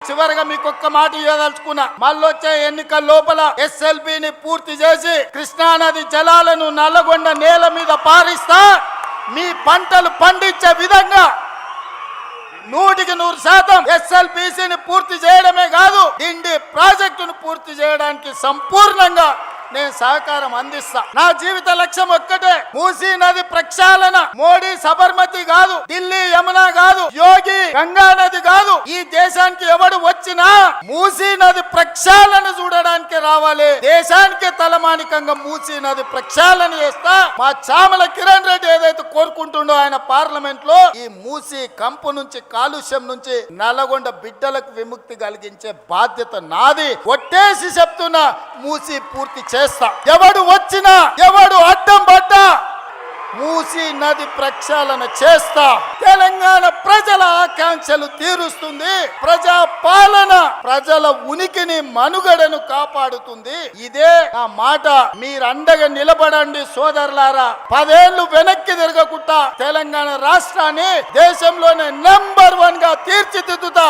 చివరిగా మీకు ఒక్క మాట ఇవ్వదలుచుకున్నా, మళ్ళొచ్చే ఎన్నికల లోపల SLBని పూర్తి చేసి కృష్ణానది జలాలను నల్లగొండ నేల మీద పారిస్తా మీ పంటలు పండించే విధంగా 100% SLBCని పూర్తి చేయడమే కాదు, డిండి ప్రాజెక్టును పూర్తి చేయడానికి సంపూర్ణంగా నేను సహకారం అందిస్తా. నా జీవిత లక్ష్యం ఒక్కటే, మూసీ నది ప్రక్షాళన. మోడీ సబర్మతి కాదు, ఢిల్లీ యమున కాదు, యోగి గంగా నది కాదు. ఈ దేశానికి ఎవడు వచ్చినా మూసీ నది ప్రక్షాళన చూడడానికి రావాలి. దేశానికి తలమానికంగా మూసీ నది ప్రక్షాళన చేస్తా. మా చామల కిరణ్ రెడ్డి ఏదైతే కోరుకుంటుండో ఆయన పార్లమెంట్ లో, ఈ మూసీ కంపు నుంచి, కాలుష్యం నుంచి నల్లగొండ బిడ్డలకు విముక్తి కలిగించే బాధ్యత నాది. ఒట్టేసి చెప్తున్నా, మూసీ పూర్తి చేస్తా. ఎవడు వచ్చినా, ఎవడు అడ్డం పడ్డా మూసీ నది ప్రక్షాళన చేస్తా. తెలంగాణ ప్రజల ఆకాంక్షలు తీరుస్తుంది. ప్రజా పాలన ప్రజల ఉనికిని, మనుగడను కాపాడుతుంది. ఇదే నా మాట. మీరు అండగా నిలబడండి సోదరులారా. 10 ఏళ్లు వెనక్కి తిరగకుండా తెలంగాణ రాష్ట్రాన్ని దేశంలోనే నంబర్ 1 గా తీర్చిదిద్దుతా.